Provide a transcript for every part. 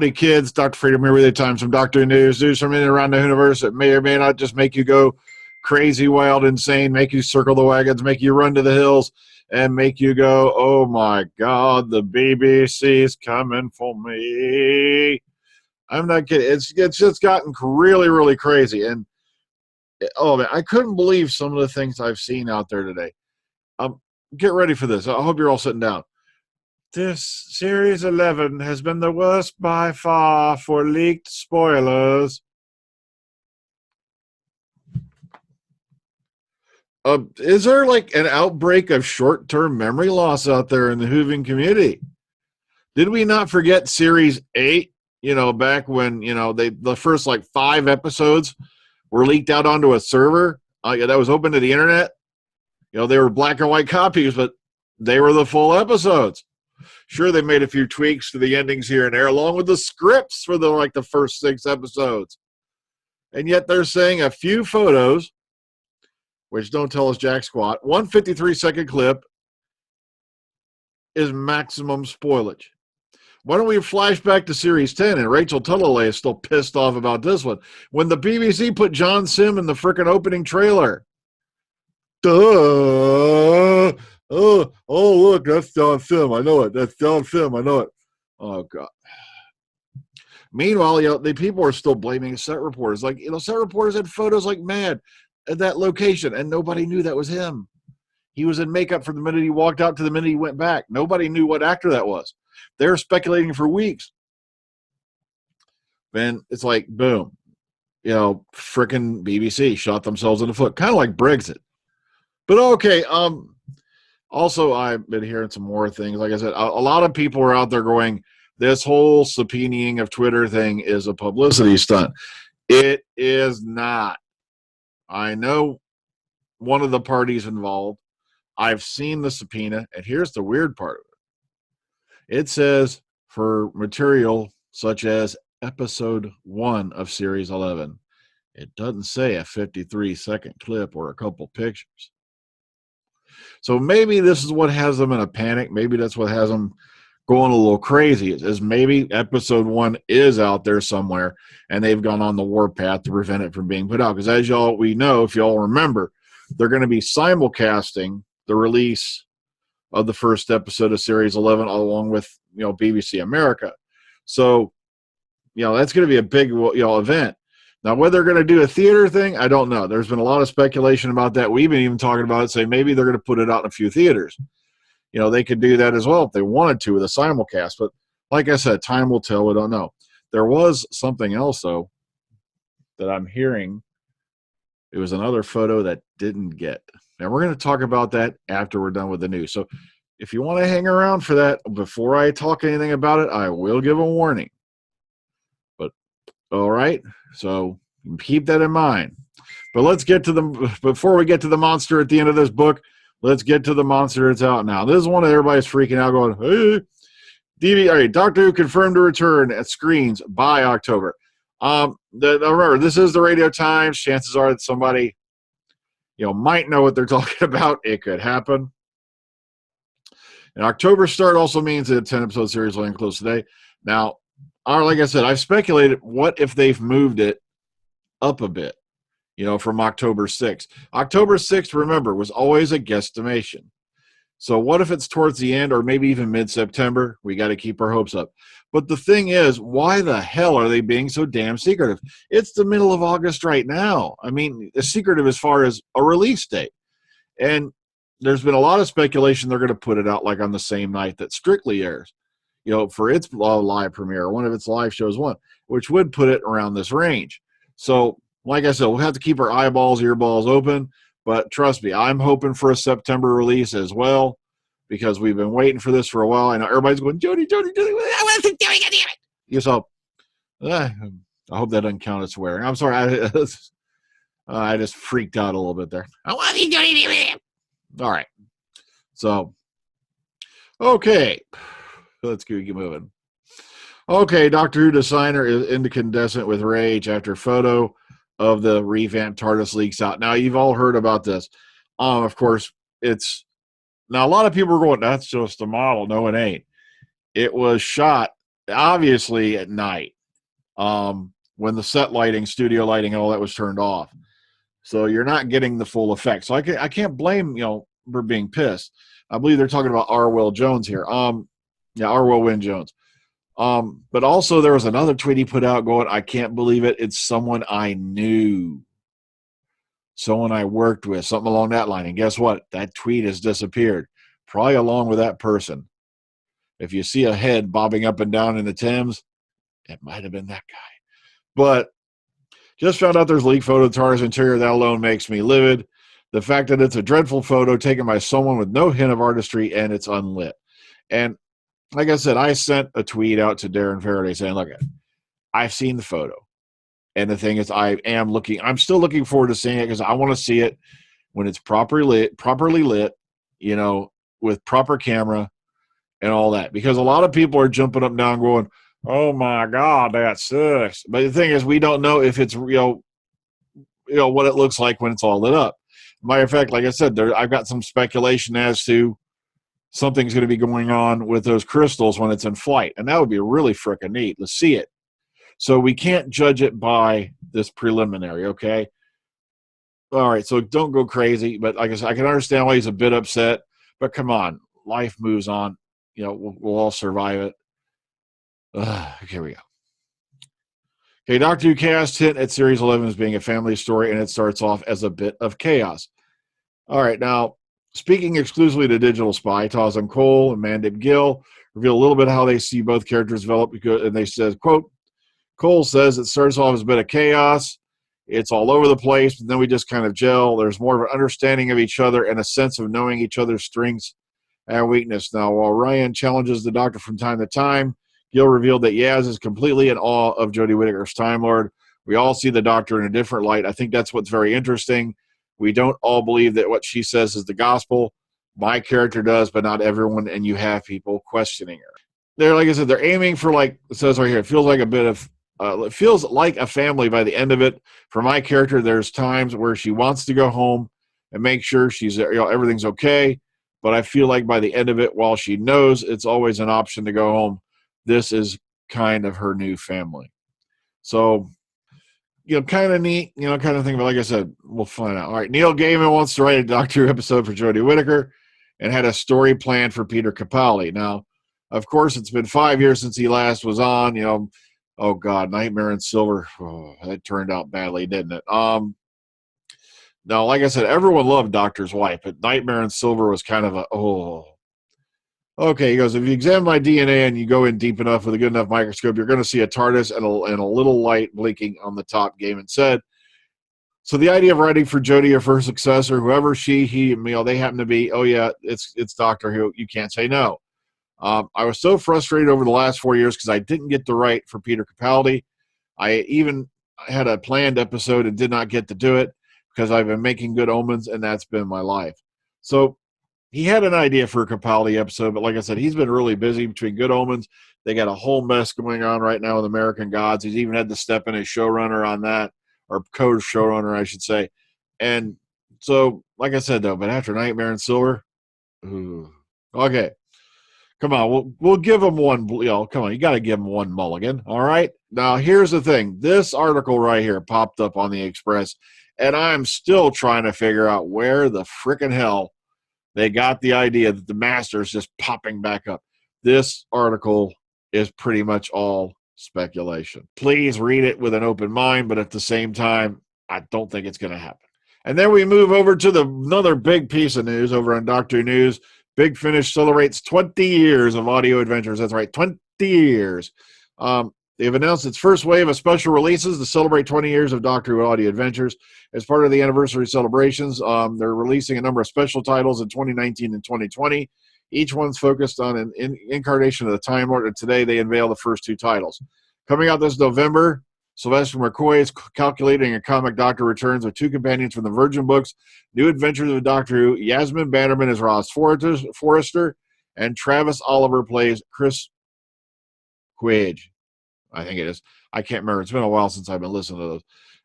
Howdy, kids. Dr. Freedom here with you. Time some Doctor News. News from in and around the universe that may or may not just make you go crazy, wild, insane, make you circle the wagons, make you run to the hills, and make you go, oh my God, the BBC's coming for me. I'm not kidding. It's just gotten really, really crazy. And oh man, I couldn't believe some of the things I've seen out there today. Get ready for this. I hope you're all sitting down. This Series 11 has been the worst by far for leaked spoilers. Is there like an outbreak of short-term memory loss out there in the Hooving community? Did we not forget Series 8? You know, back when, you know, the first like 5 episodes were leaked out onto a server that was open to the internet. You know, they were black and white copies, but they were the full episodes. Sure, they made a few tweaks to the endings here and there, along with the scripts for the first 6 episodes. And yet they're saying a few photos, which don't tell us jack squat, 153-second clip is maximum spoilage. Why don't we flash back to Series 10? And Rachel Tulley is still pissed off about this one. When the BBC put John Sim in the frickin' opening trailer. Duh! Oh, look, that's John Sim. I know it. That's John Sim. I know it. Oh, God. Meanwhile, you know, the people are still blaming set reporters. Like, you know, set reporters had photos like mad at that location, and nobody knew that was him. He was in makeup from the minute he walked out to the minute he went back. Nobody knew what actor that was. They were speculating for weeks. Then it's like, boom. You know, frickin' BBC shot themselves in the foot. Kind of like Brexit. But okay, also, I've been hearing some more things. Like I said, a lot of people are out there going, this whole subpoenaing of Twitter thing is a publicity stunt. It is not. I know one of the parties involved. I've seen the subpoena, and here's the weird part of it. It says for material such as episode 1 of Series 11. It doesn't say a 53-second clip or a couple pictures. So maybe this is what has them in a panic. Maybe that's what has them going a little crazy. Is maybe episode 1 is out there somewhere, and they've gone on the warpath to prevent it from being put out. Because as we know, if y'all remember, they're going to be simulcasting the release of the first episode of Series 11 along with, you know, BBC America. So, you know, that's going to be a big, you know, event. Now, whether they're going to do a theater thing, I don't know. There's been a lot of speculation about that. We've been even talking about it, saying maybe they're going to put it out in a few theaters. You know, they could do that as well if they wanted to with a simulcast. But like I said, time will tell. We don't know. There was something else, though, that I'm hearing. It was another photo that didn't get. Now, we're going to talk about that after we're done with the news. So if you want to hang around for that, before I talk anything about it, I will give a warning. But, all right. So keep that in mind. But let's get to before we get to the monster at the end of this book, let's get to the monster that's out now. This is one of everybody's freaking out going, hey, DVD, Doctor Who confirmed to return at screens by October. Remember, this is the Radio Times. Chances are that somebody, you know, might know what they're talking about. It could happen. And October start also means that a 10-episode series will end close today. Now, like I said, I've speculated, what if they've moved it up a bit, you know, from October 6th. October 6th, remember, was always a guesstimation. So what if it's towards the end or maybe even mid-September? We got to keep our hopes up. But the thing is, why the hell are they being so damn secretive? It's the middle of August right now. I mean, it's secretive as far as a release date. And there's been a lot of speculation they're going to put it out like on the same night that Strictly airs, you know, for its live premiere, one of its live shows, which would put it around this range. So, like I said, we'll have to keep our earballs open. But trust me, I'm hoping for a September release as well, because we've been waiting for this for a while. I know everybody's going, Jodie, I want to doing it. You so, I hope that doesn't count as swearing. I'm sorry, I just freaked out a little bit there. I want to doing it. All right, so okay, let's keep moving. Okay, Doctor Who designer is incandescent with rage after photo of the revamped Tardis leaks out. Now, you've all heard about this. Of course, now a lot of people are going, that's just a model. No, it ain't. It was shot obviously at night, when the set lighting, studio lighting, and all that was turned off. So you're not getting the full effect. So I can't blame, for being pissed. I believe they're talking about Arwell Jones here. Yeah, Arwell Wynne Jones. But also there was another tweet he put out going, I can't believe it. It's someone I knew, someone I worked with, something along that line. And guess what? That tweet has disappeared, probably along with that person. If you see a head bobbing up and down in the Thames, it might have been that guy. But just found out there's leaked photo of Tardis interior. That alone makes me livid. The fact that it's a dreadful photo taken by someone with no hint of artistry and it's unlit. And like I said, I sent a tweet out to Darren Faraday saying, look, I've seen the photo. And the thing is, I'm still looking forward to seeing it because I want to see it when it's properly lit, with proper camera and all that. Because a lot of people are jumping up and down going, oh my God, that sucks. But the thing is, we don't know if it's, what it looks like when it's all lit up. Matter of fact, like I said, I've got some speculation as to something's going to be going on with those crystals when it's in flight. And that would be really freaking neat to see it. So we can't judge it by this preliminary, okay? All right, so don't go crazy. But like I said, I can understand why he's a bit upset. But come on, life moves on. We'll all survive it. Here we go. Okay, Doctor Who cast hint at Series 11 as being a family story, and it starts off as a bit of chaos. All right, now, speaking exclusively to Digital Spy, Taz and Cole and Mandip Gill reveal a little bit how they see both characters develop, and they said, quote, Cole says it starts off as a bit of chaos. It's all over the place, but then we just kind of gel. There's more of an understanding of each other and a sense of knowing each other's strengths and weakness. Now, while Ryan challenges the Doctor from time to time, Gill revealed that Yaz is completely in awe of Jodie Whittaker's Time Lord. We all see the Doctor in a different light. I think that's what's very interesting. We don't all believe that what she says is the gospel. My character does, but not everyone, and you have people questioning her. They're, like I said, they're aiming for, like it says right here, it feels like a bit of it feels like a family by the end of it. For my character, there's times where she wants to go home and make sure she's everything's okay. But I feel like by the end of it, while she knows it's always an option to go home, this is kind of her new family. So, kind of neat, kind of thing. But like I said, we'll find out. All right, Neil Gaiman wants to write a Doctor Who episode for Jodie Whittaker and had a story planned for Peter Capaldi. Now, of course, it's been 5 years since he last was on, oh God, Nightmare in Silver. Oh, that turned out badly, didn't it? Now, like I said, everyone loved Doctor's Wife, but Nightmare in Silver was kind of Okay, he goes, if you examine my DNA and you go in deep enough with a good enough microscope, you're going to see a TARDIS and a little light blinking on the top, Gaiman said. So the idea of writing for Jodie or for her successor, whoever he, they happen to be, oh yeah, it's Doctor Who. You can't say no. I was so frustrated over the last 4 years because I didn't get to write for Peter Capaldi. I even had a planned episode and did not get to do it because I've been making Good Omens, and that's been my life. So he had an idea for a Capaldi episode, but like I said, he's been really busy between Good Omens. They got a whole mess going on right now with American Gods. He's even had to step in as showrunner on that, or co-showrunner, I should say. And so, like I said, though, but after Nightmare in Silver, okay. Come on, we'll give him one. Come on, you got to give him one mulligan. All right. Now, here's the thing. This article right here popped up on the Express, and I'm still trying to figure out where the frickin' hell they got the idea that the Master is just popping back up. This article is pretty much all speculation. Please read it with an open mind, but at the same time, I don't think it's going to happen. And then we move over to another big piece of news over on Doctor Who News. Big Finish celebrates 20 years of audio adventures. That's right, 20 years. They've announced its first wave of special releases to celebrate 20 years of Doctor Who audio adventures. As part of the anniversary celebrations, they're releasing a number of special titles in 2019 and 2020. Each one's focused on an incarnation of the Time Lord, and today they unveil the first two titles. Coming out this November, Sylvester McCoy is calculating a comic Doctor returns with two companions from the Virgin books, New Adventures of Doctor Who. Yasmin Bannerman is Ross Forrester, and Travis Oliver plays Chris Quaid. I think it is. I can't remember. It's been a while since I've been listening to those.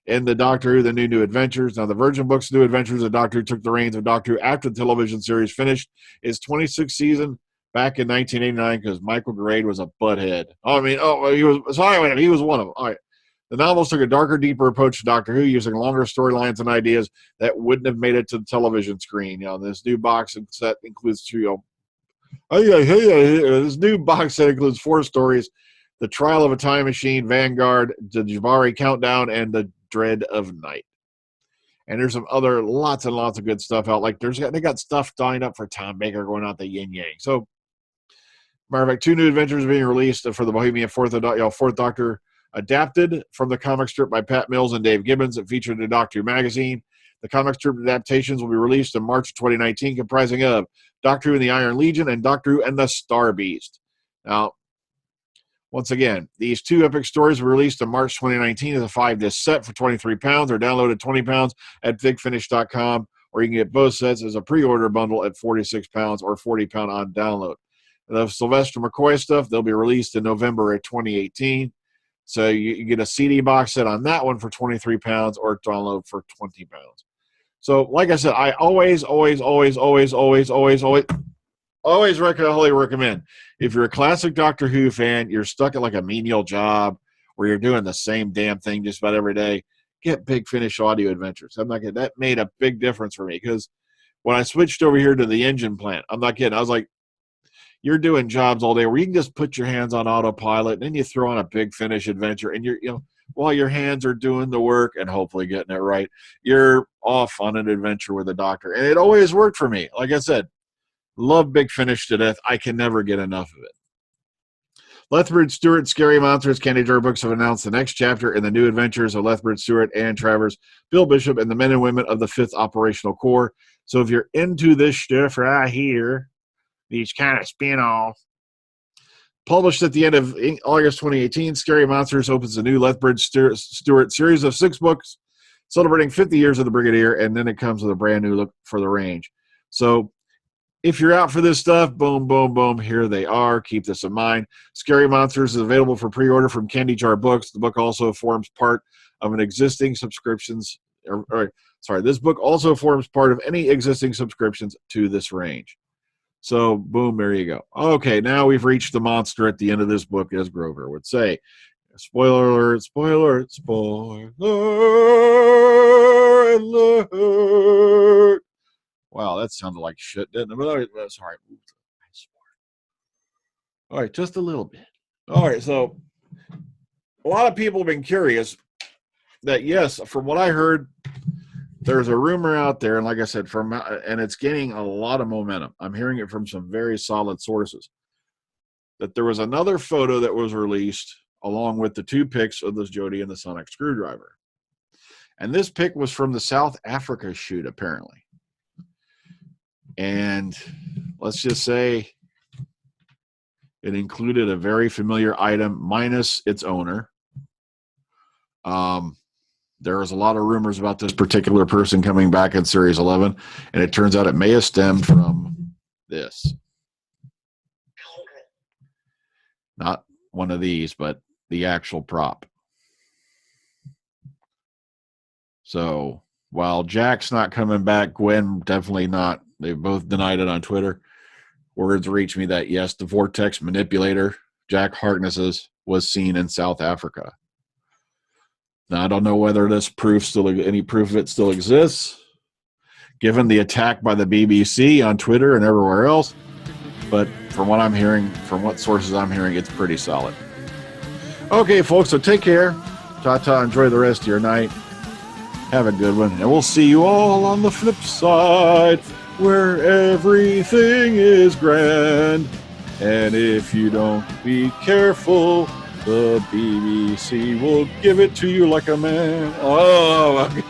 In the Doctor Who, the New Adventures. Now, the Virgin books, New Adventures of Doctor Who took the reins of Doctor Who after the television series finished its 26th season. back in 1989 because Michael Grade was a butthead. He was one of them. All right. The novels took a darker, deeper approach to Doctor Who, using longer storylines and ideas that wouldn't have made it to the television screen. This new box set includes this new box set includes 4 stories: The Trial of a Time Machine, Vanguard, The Jabari Countdown, and The Dread of Night. And there's some other lots and lots of good stuff out. Like they got stuff lined up for Tom Baker going out the yin yang. So, matter of fact, 2 new adventures being released for the Bohemian Fourth Doctor, adapted from the comic strip by Pat Mills and Dave Gibbons. It featured in Doctor Who magazine. The comic strip adaptations will be released in March 2019, comprising of Doctor Who and the Iron Legion and Doctor Who and the Star Beast. Now, once again, these 2 epic stories were released in March 2019 as a 5-disc set for £23 or downloaded £20 at bigfinish.com, or you can get both sets as a pre-order bundle at £46 or £40 on download. The Sylvester McCoy stuff, they'll be released in November of 2018. So you get a CD box set on that one for £23 or download for £20. So, like I said, I always recommend. If you're a classic Doctor Who fan, you're stuck at like a menial job where you're doing the same damn thing just about every day, get Big Finish Audio Adventures. I'm not kidding. That made a big difference for me because when I switched over here to the engine plant, I'm not kidding. I was like, you're doing jobs all day where you can just put your hands on autopilot and then you throw on a Big Finish adventure and while your hands are doing the work and hopefully getting it right, you're off on an adventure with the Doctor. And it always worked for me. Like I said, love Big Finish to death. I can never get enough of it. Lethbridge, Stewart, Scary Monsters, Candy Jar Books have announced the next chapter in the new adventures of Lethbridge, Stewart, Ann Travers, Bill Bishop, and the men and women of the 5th Operational Corps. So if you're into this stuff right here, these kind of spin-offs, published at the end of August 2018, Scary Monsters opens a new Lethbridge Stewart series of 6 books celebrating 50 years of the Brigadier, and then it comes with a brand new look for the range. So if you're out for this stuff, boom, boom, boom, here they are. Keep this in mind. Scary Monsters is available for pre-order from Candy Jar Books. The book also forms part of an existing subscriptions. This book also forms part of any existing subscriptions to this range. So, boom, there you go. Okay, now we've reached the monster at the end of this book, as Grover would say. Spoiler alert, spoiler alert, spoiler alert. Wow, that sounded like shit, didn't it? But sorry. All right, just a little bit. All right, so a lot of people have been curious that, yes, from what I heard, there's a rumor out there, and like I said, and it's gaining a lot of momentum. I'm hearing it from some very solid sources, that there was another photo that was released along with the 2 pics of this Jodie and the sonic screwdriver. And this pic was from the South Africa shoot, apparently. And let's just say it included a very familiar item minus its owner. There was a lot of rumors about this particular person coming back in Series 11, and it turns out it may have stemmed from this. Not one of these, but the actual prop. So while Jack's not coming back, Gwen definitely not. They both denied it on Twitter. Words reach me that, yes, the Vortex manipulator, Jack Harkness's, was seen in South Africa. Now, I don't know whether this any proof of it still exists, given the attack by the BBC on Twitter and everywhere else. But from what I'm hearing, from what sources I'm hearing, it's pretty solid. Okay, folks, so take care. Ta-ta, enjoy the rest of your night. Have a good one, and we'll see you all on the flip side, where everything is grand. And if you don't be careful, the BBC will give it to you like a man. Oh, okay.